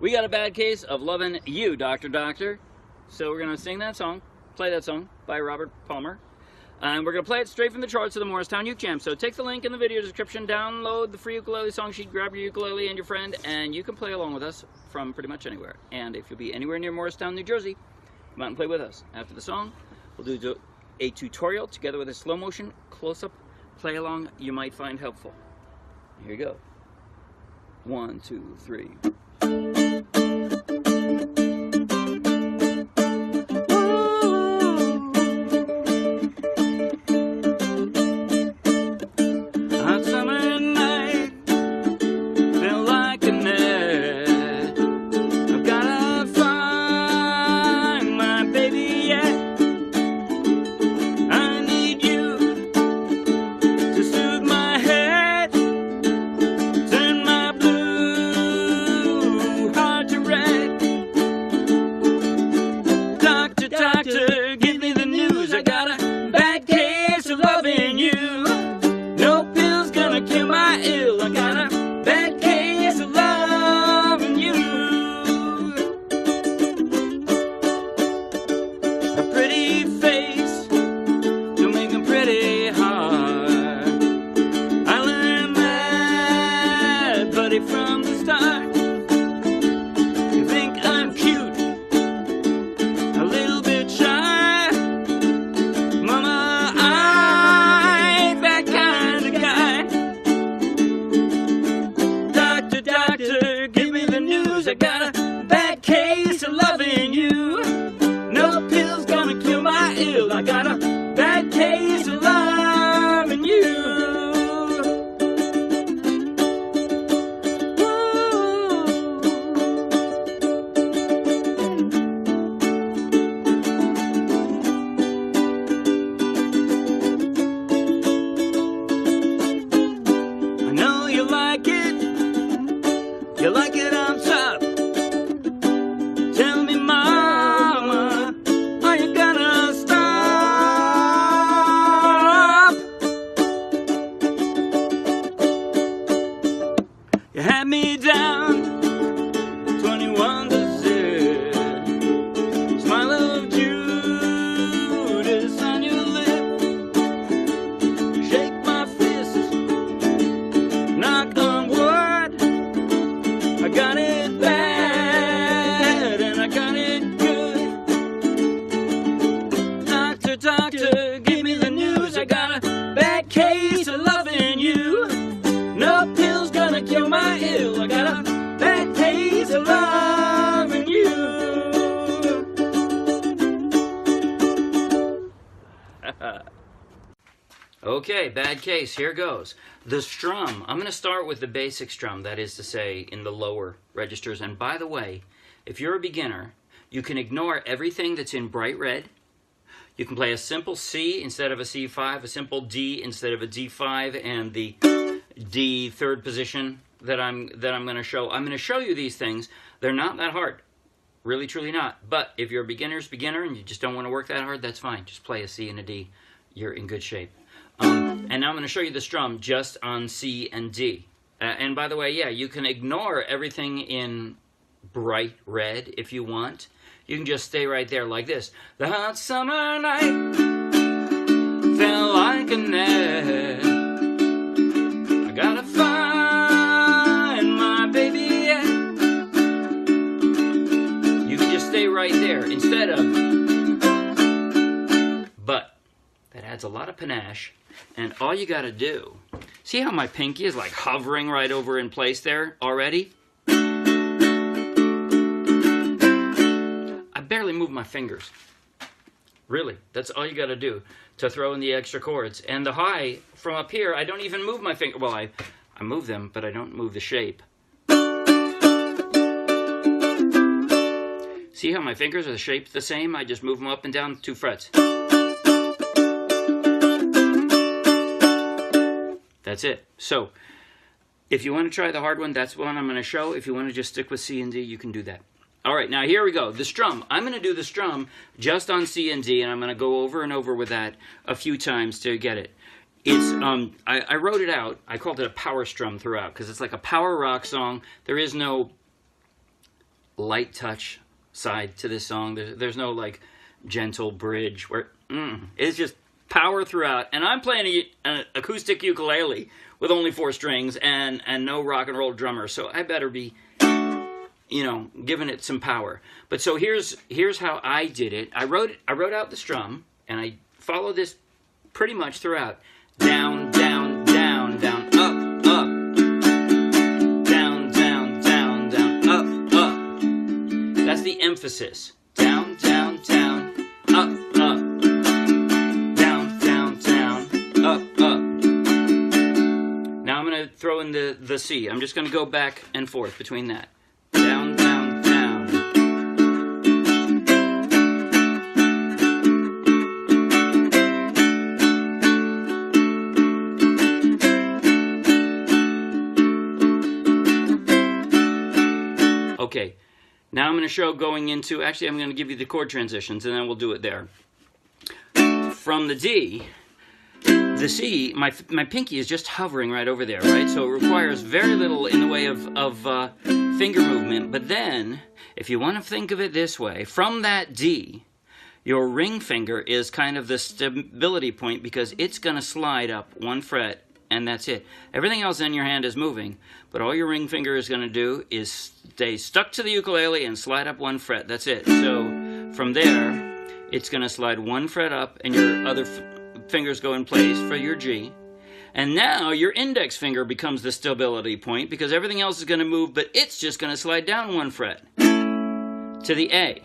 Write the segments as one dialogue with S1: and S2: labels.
S1: We got a bad case of loving you, Doctor Doctor. So we're going to sing that song, play that song by Robert Palmer. And we're going to play it straight from the charts of the Morristown Uke Jam. So take the link in the video description, download the free ukulele song sheet, grab your ukulele and your friend, and you can play along with us from pretty much anywhere. And if you'll be anywhere near Morristown, New Jersey, come out and play with us. After the song, we'll do a tutorial together with a slow motion, close-up play along you might find helpful. Here you go. 1, 2, 3. Doctor, give me the news. I got a bad case of loving you. No pill's gonna cure my ill. I got a bad case of loving you. A pretty face don't make a pretty heart. I learned that, buddy, from the start. You think I'm cute, a little bit shy, mama, I ain't that kind of guy. Doctor, doctor, give me the news. I got a bad case of loving you. No pill's gonna cure my ill. I got a bad case of loving you. You like it on top. Tell me, mama, are you gonna stop? You had me down 21 to 0. Smile of Ju-u-udas on your lip. Shake my fist, knock on wood. I got it bad and I got it good. Doctor, doctor, give me the news. I got a bad case of loving you. No pill's gonna cure my ill. I got a bad case of loving you. Okay, bad case, here goes. The strum, I'm going to start with the basic strum, that is to say, in the lower registers. And by the way, if you're a beginner, you can ignore everything that's in bright red. You can play a simple C instead of a C5, a simple D instead of a D5, and the D third position that I'm going to show. I'm going to show you these things. They're not that hard. Really, truly not. But if you're a beginner's beginner and you just don't want to work that hard, that's fine. Just play a C and a D. You're in good shape. And now I'm going to show you the strum just on C and D. And by the way, yeah, you can ignore everything in bright red if you want. You can just stay right there like this. The hot summer night felt like a net. I gotta find my baby yet. You can just stay right there instead of. But that adds a lot of panache. And all you gotta do, see how my pinky is like hovering right over in place there already? I barely move my fingers. Really, that's all you gotta do to throw in the extra chords. And the high, from up here, I don't even move my finger. Well, I move them, but I don't move the shape. See how my fingers are shaped the same? I just move them up and down 2 frets. That's it. So, if you want to try the hard one, that's one I'm going to show. If you want to just stick with C and D, you can do that. All right, now here we go. The strum. I'm going to do the strum just on C and D, and I'm going to go over and over with that a few times to get it. It's I wrote it out. I called it a power strum throughout because it's like a power rock song. There is no light touch side to this song. There's no like gentle bridge where it's just power throughout. And I'm playing an acoustic ukulele with only 4 strings and no rock and roll drummer, so I better be, you know, giving it some power. But so here's how I did it. I wrote out the strum, and I followed this pretty much throughout. Down, down, down, down, up, up. Down, down, down, down, up, up. That's the emphasis. Down, down, down, up, up. Down, down, down, up, up. Now I'm going to throw in the C. I'm just going to go back and forth between that. Down, down, down. Okay, now I'm going to show going into, actually I'm going to give you the chord transitions and then we'll do it there. From the D, the C, my pinky is just hovering right over there, right? So it requires very little in the way of finger movement. But then, if you want to think of it this way, from that D, your ring finger is kind of the stability point because it's going to slide up 1 fret, and that's it. Everything else in your hand is moving, but all your ring finger is going to do is stay stuck to the ukulele and slide up 1 fret. That's it. So from there, it's going to slide 1 fret up, and your other fingers go in place for your G. And now your index finger becomes the stability point because everything else is going to move, but it's just going to slide down 1 fret to the A.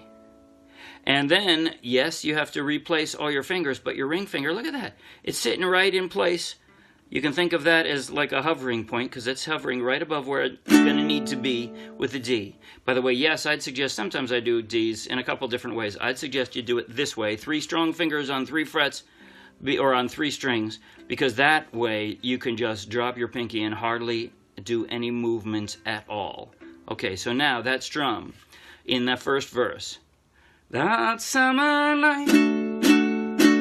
S1: And then, yes, you have to replace all your fingers, but your ring finger, look at that. It's sitting right in place. You can think of that as like a hovering point because it's hovering right above where it's going to need to be with the D. By the way, yes, I'd suggest, sometimes I do Ds in a couple different ways. I'd suggest you do it this way, 3 strong fingers on 3 frets, or on 3 strings, because that way you can just drop your pinky and hardly do any movement at all. Okay, so now that strum in that first verse. That summer night,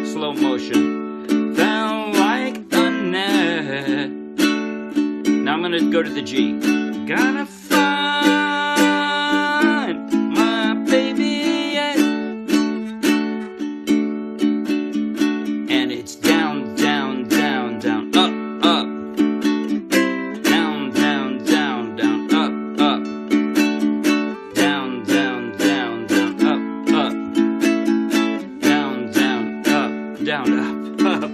S1: slow motion, felt like a net. Now I'm going to go to the G. Gotta find my baby yet. And it's down, down, down, down, up, up. Down, down, down, down, up, up. Down, down, down, down, up, up. Down, down, up, down, up, up.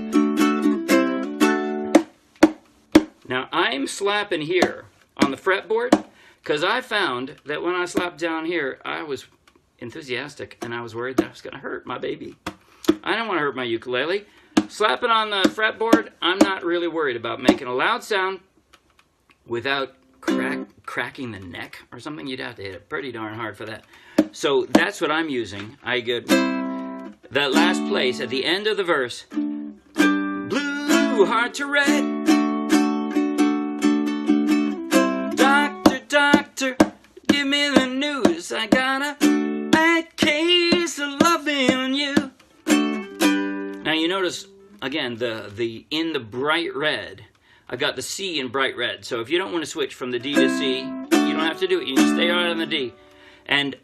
S1: Now I'm slapping here on the fretboard because I found that when I slapped down here, I was enthusiastic and I was worried that I was going to hurt my baby. I don't want to hurt my ukulele. Slapping on the fretboard, I'm not really worried about making a loud sound without cracking the neck or something. You'd have to hit it pretty darn hard for that. So that's what I'm using. I get that last place at the end of the verse. Blue, hard to read. Doctor, give me the news. I got a bad case of loving you. Now you notice, again, the in the bright red, I've got the C in bright red. So if you don't want to switch from the D to C, you don't have to do it. You can stay right on the D. And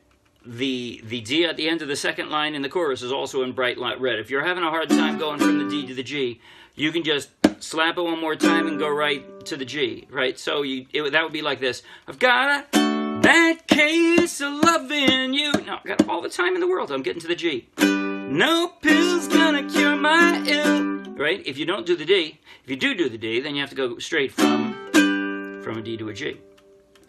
S1: the D at the end of the second line in the chorus is also in bright red. If you're having a hard time going from the D to the G, you can just slap it one more time and go right to the G, right? So that would be like this. I've got a bad case of loving you. Now, I've got all the time in the world. I'm getting to the G. No pill's gonna cure my ill. Right? If you don't do the D, if you do the D, then you have to go straight from a D to a G.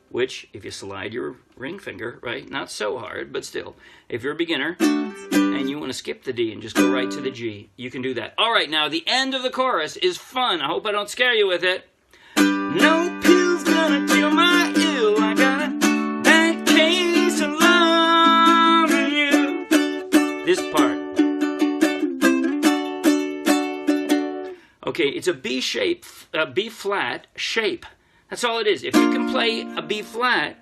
S1: Which, if you slide your ring finger, right? Not so hard, but still. If you're a beginner and you want to skip the D and just go right to the G, you can do that. All right, now the end of the chorus is fun. I hope I don't scare you with it. No pill's gonna cure my ill. I got a bad case of loving you. This part. Okay, it's a B shape, B flat shape. That's all it is. If you can play a B flat,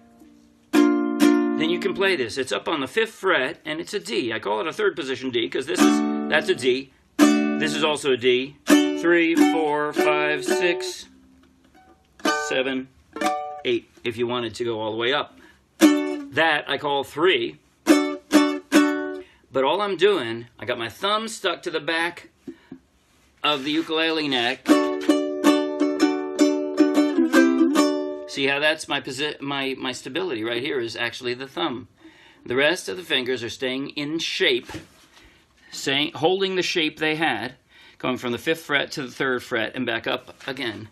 S1: then you can play this. It's up on the 5th fret, and it's a D. I call it a 3rd position D because that's a D. This is also a D. 3, 4, 5, 6, 7, 8. If you wanted to go all the way up. that I call 3. But all I'm doing, I got my thumb stuck to the back of the ukulele neck. See how that's my stability right here is actually the thumb. The rest of the fingers are staying in shape, holding the shape they had, going from the 5th fret to the 3rd fret and back up again.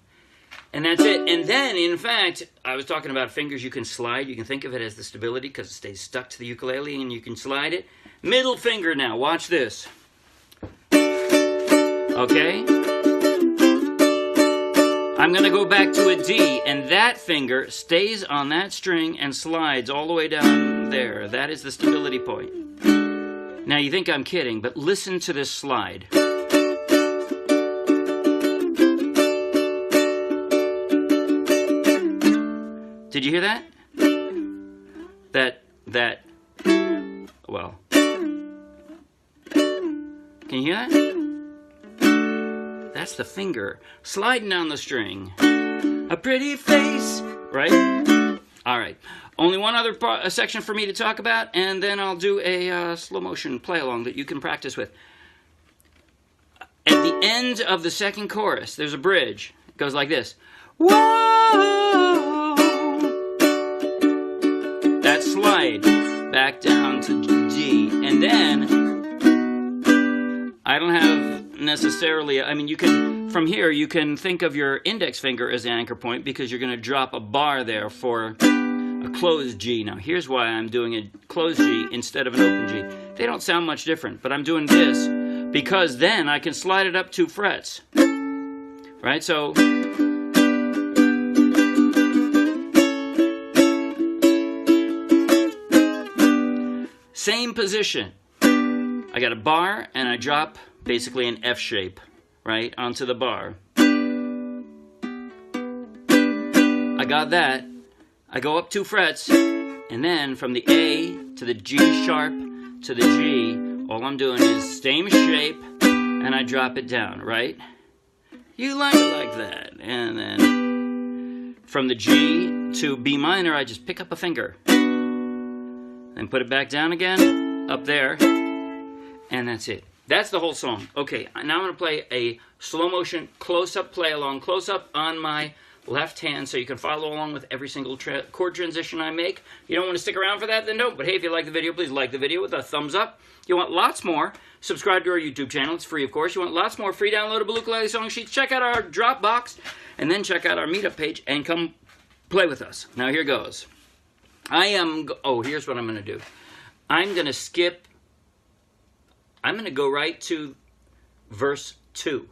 S1: And that's it. And then, in fact, I was talking about fingers you can slide. You can think of it as the stability because it stays stuck to the ukulele and you can slide it. Middle finger now. Watch this. Okay? I'm going to go back to a D, and that finger stays on that string and slides all the way down there. That is the stability point. Now, you think I'm kidding, but listen to this slide. Did you hear that? Well. Can you hear that? That's the finger sliding down the string. A pretty face, right? All right. Only one other section for me to talk about, and then I'll do a slow motion play along that you can practice with. At the end of the second chorus, there's a bridge. It goes like this. Whoa! That slide back down to G, and then I don't have necessarily, I mean, you can, from here, you can think of your index finger as the anchor point because you're going to drop a bar there for a closed G. Now, here's why I'm doing a closed G instead of an open G. They don't sound much different, but I'm doing this because then I can slide it up 2 frets. Right? So, same position. I got a bar and I drop basically an F shape, right, onto the bar. I got that. I go up 2 frets, and then from the A to the G sharp to the G, all I'm doing is same shape, and I drop it down, right? You like it like that. And then from the G to B minor, I just pick up a finger. Then put it back down again, up there, and that's it. That's the whole song. Okay, now I'm going to play a slow motion close-up play along, close-up on my left hand so you can follow along with every single chord transition I make. You don't want to stick around for that, then don't. But hey, if you like the video, please like the video with a thumbs up. You want lots more, subscribe to our YouTube channel. It's free, of course. You want lots more free downloadable ukulele song sheets, check out our Dropbox, and then check out our meetup page and come play with us. Now, here goes. Here's what I'm going to do. I'm going to skip. I'm going to go right to verse 2.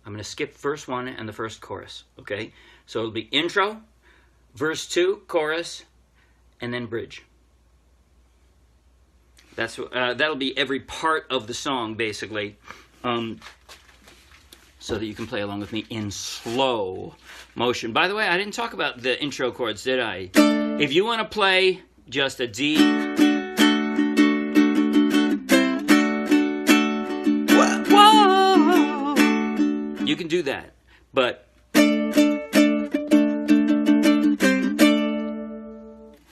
S1: I'm going to skip verse 1 and the first chorus, okay? So it'll be intro, verse 2, chorus, and then bridge. That'll be every part of the song, basically, so that you can play along with me in slow motion. By the way, I didn't talk about the intro chords, did I? If you want to play just a D, you can do that, but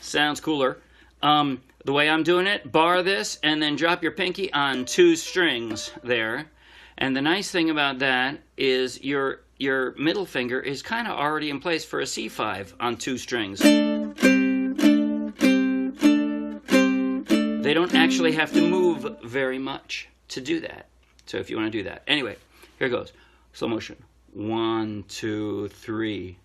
S1: sounds cooler. The way I'm doing it, bar this and then drop your pinky on 2 strings there. And the nice thing about that is your middle finger is kind of already in place for a C5 on 2 strings. They don't actually have to move very much to do that. So if you want to do that. Anyway, here goes. Slow motion. 1, 2, 3.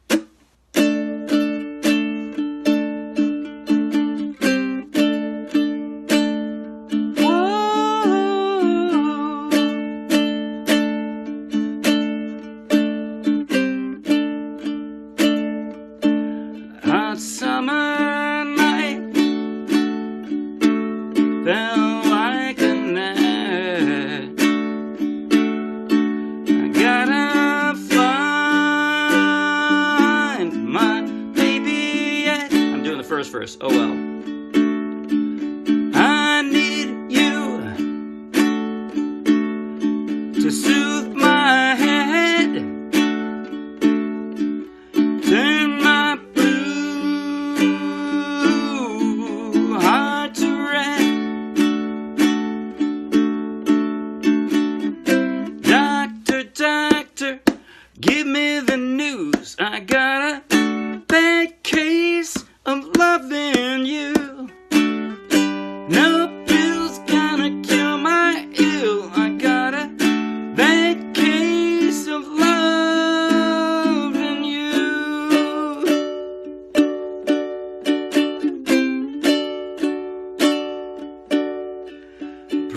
S1: Hot summer night felt like a net. I got a fly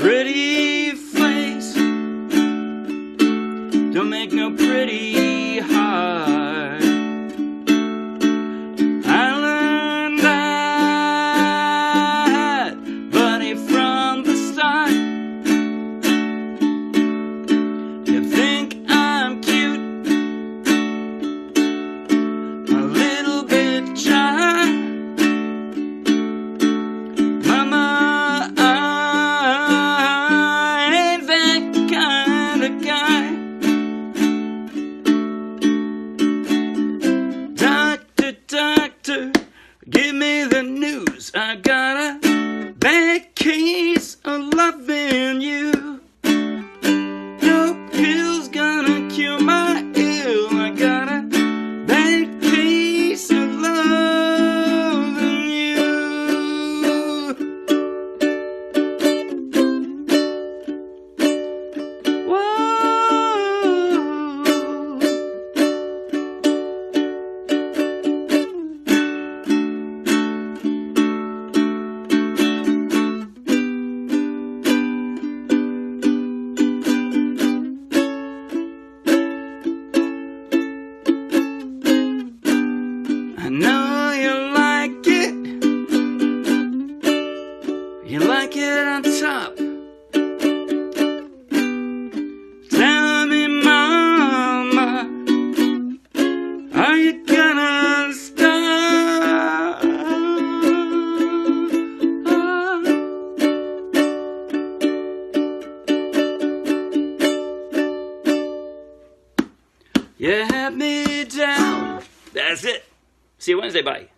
S1: pretty face. Don't make no pretty heart. I learned that, buddy, from the start. You think I'm cute, a little bit shy. Mama, I ain't that kind of guy. Doctor, give me the news. I got a bad case of loving you. No pill's gonna cure my ill. I got a bad case of loving you. Whoa. I know you like it. You like it on top. Tell me, mama, are you gonna stop? You had me down. That's it. See you Wednesday. Bye.